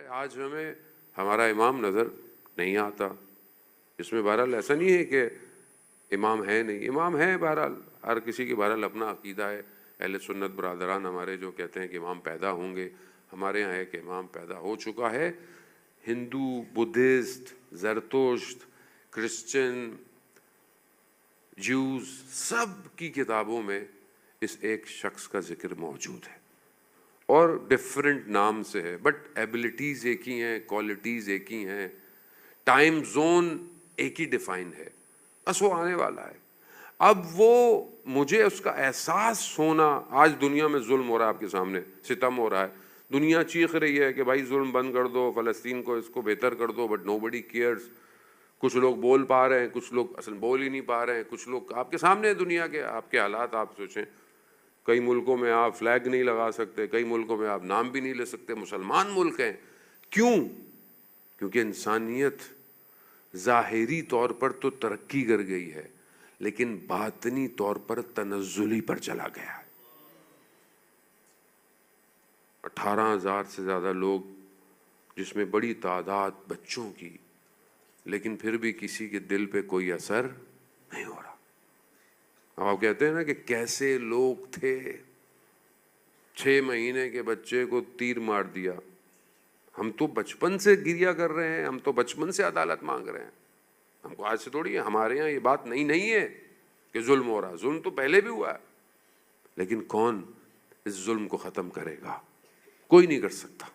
آج ہمیں ہمارا امام نظر نہیں آتا. اس میں بہرحال ایسا نہیں ہے کہ امام ہے نہیں، امام ہے. بہرحال ہر کسی کی بہرحال اپنا عقیدہ ہے. اہل سنت برادران ہمارے جو کہتے ہیں کہ امام پیدا ہوں گے، ہمارے یہاں ہے کہ امام پیدا ہو چکا ہے. ہندو، بدھسٹ، زرتشت، کرسچن، جیوز، سب کی کتابوں میں اس ایک شخص کا ذکر موجود ہے اور ڈفرینٹ نام سے ہے، بٹ ایبلٹیز ایک ہی ہیں، کوالٹیز ایک ہی ہیں، ٹائم زون ایک ہی ڈیفائن ہے. بس وہ آنے والا ہے. اب وہ مجھے اس کا احساس ہونا، آج دنیا میں ظلم ہو رہا ہے، آپ کے سامنے ستم ہو رہا ہے، دنیا چیخ رہی ہے کہ بھائی ظلم بند کر دو، فلسطین کو اس کو بہتر کر دو، بٹ نو بڈی کیئرز. کچھ لوگ بول پا رہے ہیں، کچھ لوگ اصل بول ہی نہیں پا رہے ہیں. کچھ لوگ آپ کے سامنے دنیا کے آپ کے حالات آپ سوچیں. کئی ملکوں میں آپ فلیگ نہیں لگا سکتے، کئی ملکوں میں آپ نام بھی نہیں لے سکتے. مسلمان ملک ہیں. کیوں؟ کیونکہ انسانیت ظاہری طور پر تو ترقی کر گئی ہے، لیکن باطنی طور پر تنزلی پر چلا گیا ہے. 18,000 سے زیادہ لوگ، جس میں بڑی تعداد بچوں کی، لیکن پھر بھی کسی کے دل پہ کوئی اثر نہیں ہو رہا. اب آپ کہتے ہیں نا کہ کیسے لوگ تھے، 6 مہینے کے بچے کو تیر مار دیا. ہم تو بچپن سے گریا کر رہے ہیں، ہم تو بچپن سے عدالت مانگ رہے ہیں. ہم کو آج سے تھوڑی ہے. ہمارے یہاں یہ بات نہیں ہے کہ ظلم ہو رہا. ظلم تو پہلے بھی ہوا ہے، لیکن کون اس ظلم کو ختم کرے گا؟ کوئی نہیں کر سکتا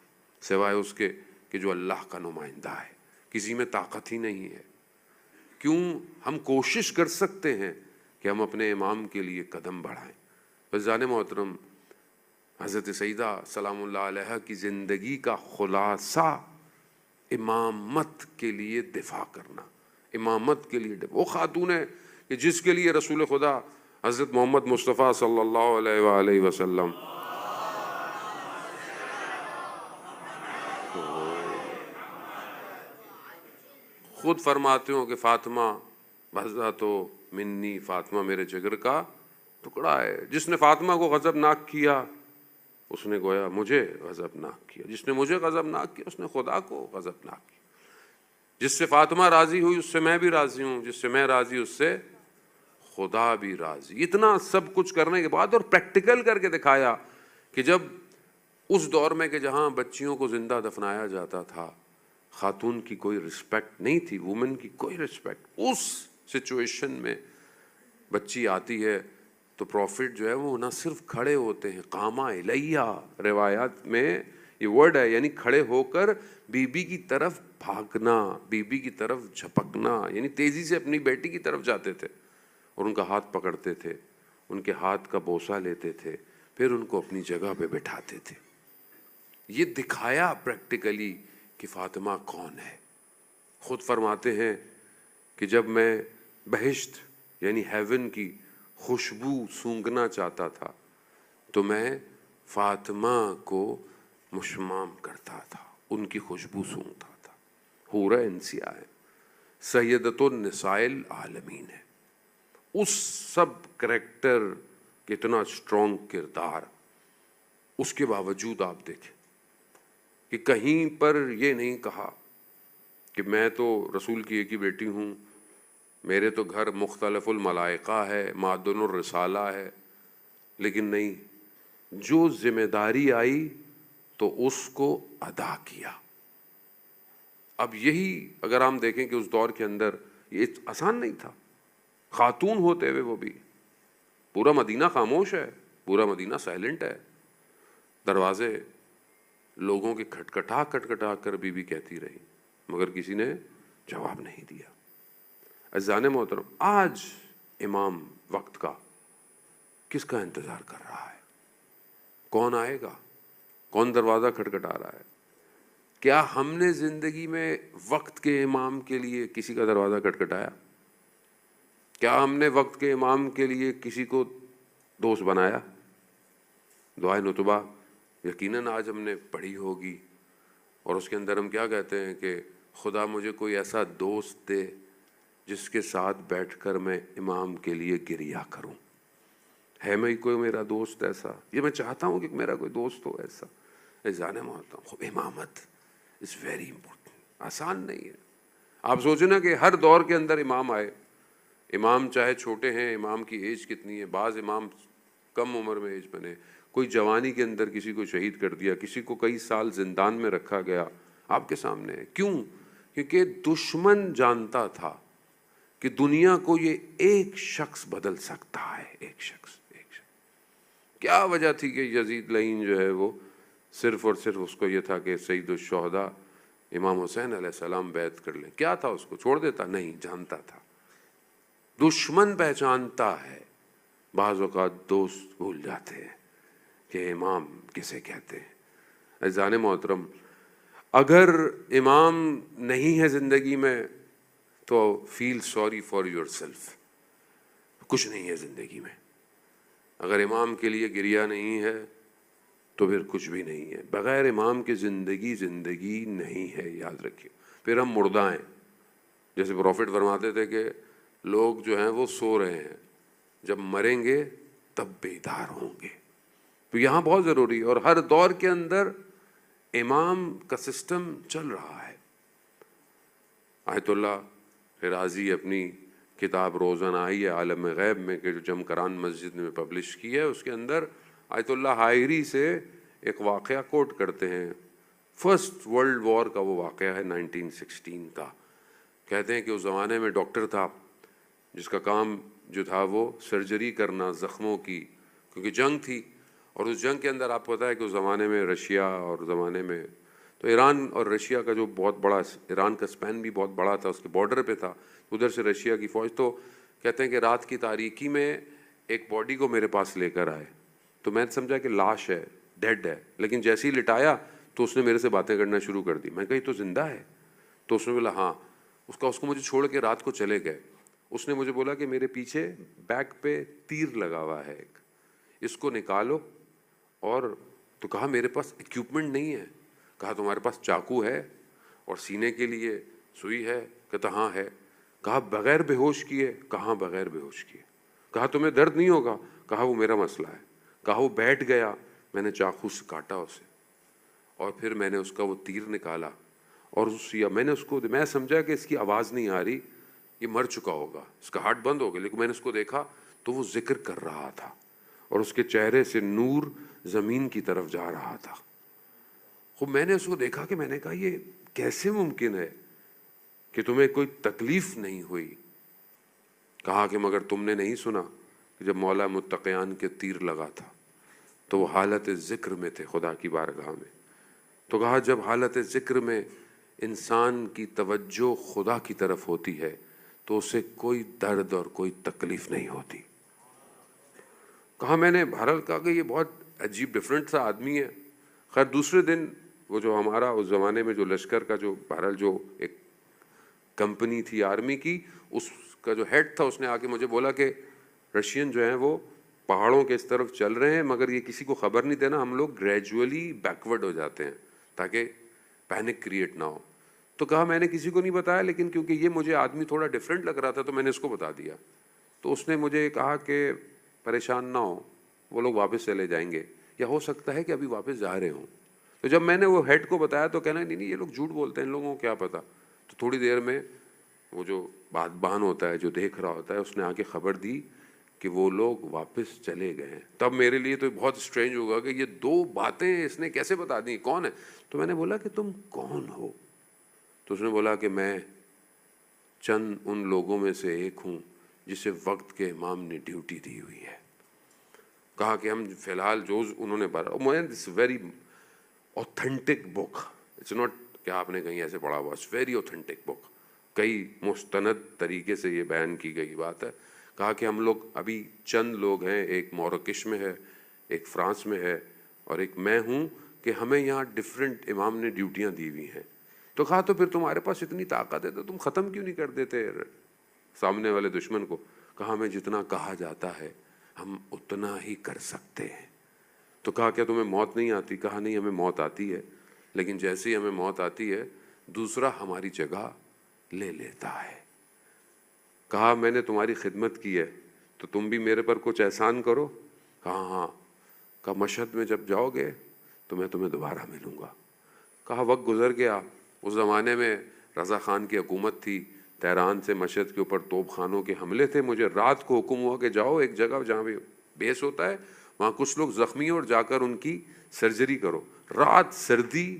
سوائے اس کے کہ جو اللہ کا نمائندہ ہے. کسی میں طاقت ہی نہیں ہے. کیوں؟ ہم کوشش کر سکتے ہیں کہ ہم اپنے امام کے لیے قدم بڑھائیں. عزیزان محترم، حضرت سیدہ سلام اللہ علیہ کی زندگی کا خلاصہ امامت کے لیے دفاع کرنا. امامت کے لیے وہ خاتون ہے کہ جس کے لیے رسول خدا حضرت محمد مصطفیٰ صلی اللہ علیہ وآلہ وسلم خود فرماتے ہو کہ فاطمہ بھزا تو منی، فاطمہ میرے جگر کا ٹکڑا ہے. جس نے فاطمہ کو غضبناک کیا اس نے گویا مجھے غضبناک کیا. جس نے مجھے غضبناک کیا اس نے خدا کو غضبناک کیا. جس سے فاطمہ راضی ہوئی اس سے میں بھی راضی ہوں، جس سے میں راضی اس سے خدا بھی راضی. اتنا سب کچھ کرنے کے بعد اور پریکٹیکل کر کے دکھایا کہ جب اس دور میں کہ جہاں بچیوں کو زندہ دفنایا جاتا تھا، خاتون کی کوئی رسپیکٹ نہیں تھی، وومن کی کوئی رسپیکٹ. اس سچویشن میں بچی آتی ہے تو پروفٹ جو ہے وہ نہ صرف کھڑے ہوتے ہیں، قامہ الیہ روایات میں یہ ورڈ ہے، یعنی کھڑے ہو کر بی بی کی طرف بھاگنا، بی بی کی طرف جھپکنا، یعنی تیزی سے اپنی بیٹی کی طرف جاتے تھے اور ان کا ہاتھ پکڑتے تھے، ان کے ہاتھ کا بوسہ لیتے تھے، پھر ان کو اپنی جگہ پہ بٹھاتے تھے. یہ دکھایا پریکٹیکلی کہ فاطمہ کون ہے. خود فرماتے ہیں کہ جب میں بہشت یعنی ہیون کی خوشبو سونگھنا چاہتا تھا تو میں فاطمہ کو مشمام کرتا تھا، ان کی خوشبو سونگتا تھا. حورہ انسیہ ہے، سیدۃ النساء العالمین ہے. اس سب کریکٹر کتنا اسٹرانگ کردار، اس کے باوجود آپ دیکھیں کہ کہیں پر یہ نہیں کہا کہ میں تو رسول کی ایک ہی بیٹی ہوں، میرے تو گھر مختلف الملائکہ ہے، معدن الرسالہ ہے. لیکن نہیں، جو ذمہ داری آئی تو اس کو ادا کیا. اب یہی اگر ہم دیکھیں کہ اس دور کے اندر یہ آسان نہیں تھا. خاتون ہوتے ہوئے وہ بھی، پورا مدینہ خاموش ہے، پورا مدینہ سائلنٹ ہے. دروازے لوگوں کے کھٹکھٹا کر بی بی کہتی رہی، مگر کسی نے جواب نہیں دیا. عزیزان محترم، آج امام وقت کا کس کا انتظار کر رہا ہے؟ کون آئے گا؟ کون دروازہ کھٹکھٹا رہا ہے؟ کیا ہم نے زندگی میں وقت کے امام کے لیے کسی کا دروازہ کھٹکھٹایا؟ کیا ہم نے وقت کے امام کے لیے کسی کو دوست بنایا؟ دعائے نتبہ یقیناً آج ہم نے پڑھی ہوگی، اور اس کے اندر ہم کیا کہتے ہیں کہ خدا مجھے کوئی ایسا دوست دے جس کے ساتھ بیٹھ کر میں امام کے لیے گریا کروں. ہے میں کوئی میرا دوست ایسا؟ یہ میں چاہتا ہوں کہ میرا کوئی دوست ہو ایسا. عزیزان محترم، خوب امامت، از ویری امپورٹنٹ. آسان نہیں ہے. آپ سوچیں نا کہ ہر دور کے اندر امام آئے, امام چاہے چھوٹے ہیں, امام کی ایج کتنی ہے, بعض امام کم عمر میں ایج بنے, کوئی جوانی کے اندر کسی کو شہید کر دیا, کسی کو کئی سال زندان میں رکھا گیا, آپ کے سامنے ہے. کیوں؟ کیونکہ دشمن جانتا تھا کہ دنیا کو یہ ایک شخص بدل سکتا ہے, ایک شخص. کیا وجہ تھی کہ یزید لعین جو ہے وہ صرف اور صرف اس کو یہ تھا کہ سید الشہداء امام حسین علیہ السلام بیعت کر لیں. کیا تھا؟ اس کو چھوڑ دیتا؟ نہیں, جانتا تھا. دشمن پہچانتا ہے. بعض اوقات دوست بھول جاتے ہیں کہ امام کسے کہتے ہیں. عزیزان محترم, اگر امام نہیں ہے زندگی میں تو feel sorry for yourself. کچھ نہیں ہے زندگی میں. اگر امام کے لیے گریا نہیں ہے تو پھر کچھ بھی نہیں ہے. بغیر امام کے زندگی زندگی نہیں ہے, یاد رکھیے. پھر ہم مردہ ہیں. جیسے پروفٹ فرماتے تھے کہ لوگ جو ہیں وہ سو رہے ہیں, جب مریں گے تب بیدار ہوں گے. تو یہاں بہت ضروری ہے, اور ہر دور کے اندر امام کا سسٹم چل رہا ہے. آیت اللہ رازی اپنی کتاب روزن آئی ہے عالم غیب میں, کہ جو جمکران مسجد میں پبلش کی ہے, اس کے اندر آیت اللہ حائری سے ایک واقعہ کوٹ کرتے ہیں. فرسٹ ورلڈ وار کا وہ واقعہ ہے 1916 کا. کہتے ہیں کہ اس زمانے میں ڈاکٹر تھا جس کا کام جو تھا وہ سرجری کرنا زخموں کی, کیونکہ جنگ تھی. اور اس جنگ کے اندر آپ کو پتہ ہے کہ اس زمانے میں رشیا اور زمانے میں تو ایران اور رشیا کا جو بہت بڑا, ایران کا اسپین بھی بہت بڑا تھا, اس کے بارڈر پہ تھا, ادھر سے رشیا کی فوج. تو کہتے ہیں کہ رات کی تاریکی میں ایک باڈی کو میرے پاس لے کر آئے, تو میں نے سمجھا کہ لاش ہے, ڈیڈ ہے. لیکن جیسے ہی لٹایا تو اس نے میرے سے باتیں کرنا شروع کر دی. میں کہی تو زندہ ہے؟ تو اس نے بولا ہاں. اس کو مجھے چھوڑ کے رات کو چلے گئے. اس نے مجھے بولا کہ میرے پیچھے بیک پہ تیر لگا ہوا ہے ایک, اس کو نکالو. اور تو کہا میرے پاس ایکوپمنٹ نہیں ہے. کہا تمہارے پاس چاقو ہے اور سینے کے لیے سوئی ہے؟ کہتا ہاں ہے. کہا بغیر بے ہوش کیے؟ کہاں بغیر بے ہوش کیے. کہا تمہیں درد نہیں ہوگا؟ کہا وہ میرا مسئلہ ہے. کہا وہ بیٹھ گیا, میں نے چاقو سے کاٹا اسے, اور پھر میں نے اس کا وہ تیر نکالا, اور میں نے اس کو, میں سمجھا کہ اس کی آواز نہیں آ رہی, یہ مر چکا ہوگا, اس کا ہارٹ بند ہو گیا. لیکن میں نے اس کو دیکھا تو وہ ذکر کر رہا تھا, اور اس کے چہرے سے نور زمین کی طرف جا رہا تھا. خب میں نے اس کو دیکھا کہ میں نے کہا یہ کیسے ممکن ہے کہ تمہیں کوئی تکلیف نہیں ہوئی؟ کہا کہ مگر تم نے نہیں سنا کہ جب مولا متقیان کے تیر لگا تھا تو وہ حالت ذکر میں تھے خدا کی بارگاہ میں. تو کہا جب حالت ذکر میں انسان کی توجہ خدا کی طرف ہوتی ہے تو اسے کوئی درد اور کوئی تکلیف نہیں ہوتی. کہا میں نے بہرحال کہا کہ یہ بہت عجیب ڈفرینٹ سا آدمی ہے. خیر دوسرے دن وہ جو ہمارا اس زمانے میں جو لشکر کا جو بہرحال جو ایک کمپنی تھی آرمی کی, اس کا جو ہیڈ تھا, اس نے آ کے مجھے بولا کہ رشین جو ہیں وہ پہاڑوں کے اس طرف چل رہے ہیں, مگر یہ کسی کو خبر نہیں دینا, ہم لوگ گریجولی بیکورڈ ہو جاتے ہیں تاکہ پینک کریٹ نہ ہو. تو کہا میں نے کسی کو نہیں بتایا, لیکن کیونکہ یہ مجھے آدمی تھوڑا ڈفرینٹ لگ رہا تھا تو میں نے اس کو بتا دیا. تو اس نے مجھے کہا کہ پریشان نہ ہو, وہ لوگ واپس چلے جائیں گے, یا ہو سکتا ہے کہ ابھی واپس جا رہے ہوں. تو جب میں نے وہ ہیڈ کو بتایا تو کہنا نہیں یہ لوگ جھوٹ بولتے ہیں, ان لوگوں کو کیا پتا. تو تھوڑی دیر میں وہ جو بادبان ہوتا ہے جو دیکھ رہا ہوتا ہے, اس نے آ کے خبر دی کہ وہ لوگ واپس چلے گئے ہیں. تب میرے لیے تو بہت اسٹرینج ہوگا کہ یہ دو باتیں اس نے کیسے بتا دیں, کون ہے. تو میں نے بولا کہ تم کون ہو؟ تو اس نے بولا کہ میں چند ان لوگوں میں سے ایک ہوں جسے وقت کے امام نے ڈیوٹی دی ہوئی ہے. کہا کہ ہم فی الحال جو انہوں نے it's very authentic book, it's not کہ آپ نے کہیں ایسے پڑھا ہوا, اٹس ویری اوتھینٹک بک, کئی مستند طریقے سے یہ بیان کی گئی بات ہے. کہا کہ ہم لوگ ابھی چند لوگ ہیں, ایک موراکش میں ہے, ایک فرانس میں ہے, اور ایک میں ہوں, کہ ہمیں یہاں ڈفرینٹ امام نے ڈیوٹیاں دی ہوئی ہیں. تو کہا تو پھر تمہارے پاس اتنی طاقت ہے تو تم ختم کیوں نہیں کر دیتے سامنے والے دشمن کو؟ کہا ہمیں جتنا کہا جاتا ہے ہم اتنا ہی کر سکتے ہیں. تو کہا کیا تمہیں موت نہیں آتی؟ کہا نہیں ہمیں موت آتی ہے, لیکن جیسے ہی ہمیں موت آتی ہے دوسرا ہماری جگہ لے لیتا ہے. کہا میں نے تمہاری خدمت کی ہے تو تم بھی میرے پر کچھ احسان کرو. کہا ہاں. کہا مشہد میں جب جاؤ گے تو میں تمہیں دوبارہ ملوں گا. کہا وقت گزر گیا، اس زمانے میں رضا خان کی حکومت تھی، تہران سے مشہد کے اوپر توپ خانوں کے حملے تھے، مجھے رات کو حکم ہوا کہ جاؤ ایک جگہ جہاں پہ بیس ہوتا ہے، وہاں کچھ لوگ زخمی اور جا کر ان کی سرجری کرو۔ رات سردی،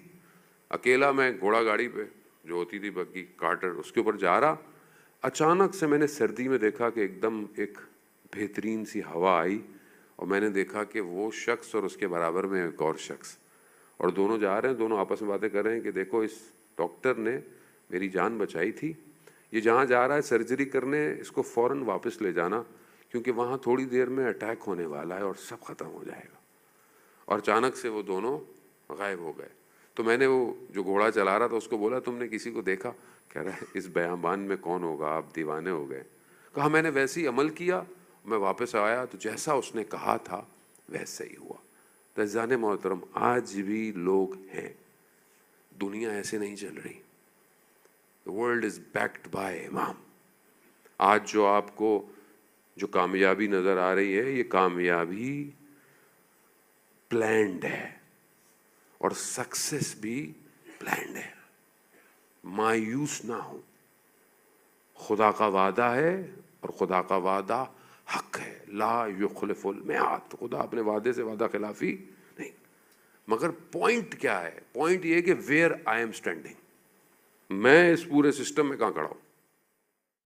اکیلا میں گھوڑا گاڑی پہ جو ہوتی تھی بگی کارٹر، اس کے اوپر جا رہا، اچانک سے میں نے سردی میں دیکھا کہ ایک دم ایک بہترین سی ہوا آئی، اور میں نے دیکھا کہ وہ شخص اور اس کے برابر میں ایک اور شخص، اور دونوں جا رہے ہیں، دونوں آپس میں باتیں کر رہے ہیں کہ دیکھو اس ڈاکٹر نے میری جان بچائی تھی، یہ جہاں جا رہا ہے سرجری کرنے، اس کو فوراً واپس لے جانا، کیونکہ وہاں تھوڑی دیر میں اٹیک ہونے والا ہے اور سب ختم ہو جائے گا۔ اور اچانک سے وہ دونوں غائب ہو گئے۔ تو میں نے وہ جو گھوڑا چلا رہا تھا اس کو بولا تم نے کسی کو دیکھا؟ کہہ رہا ہے اس بیابان میں کون ہوگا، آپ دیوانے ہو گئے۔ کہا میں نے ویسے ہی عمل کیا، میں واپس آیا تو جیسا اس نے کہا تھا ویسا ہی ہوا۔ عزیزان محترم، آج بھی لوگ ہیں، دنیا ایسے نہیں چل رہی۔ The world is backed by امام۔ آج جو آپ کو جو کامیابی نظر آ رہی ہے، یہ کامیابی پلانڈ ہے، اور سکسیس بھی پلانڈ ہے۔ مایوس نہ ہو، خدا کا وعدہ ہے اور خدا کا وعدہ حق ہے، لا یخلف المیعاد، خدا اپنے وعدے سے وعدہ خلافی نہیں۔ مگر پوائنٹ کیا ہے؟ پوائنٹ یہ کہ ویئر آئی ایم اسٹینڈنگ، میں اس پورے سسٹم میں کہاں کھڑا ہوں۔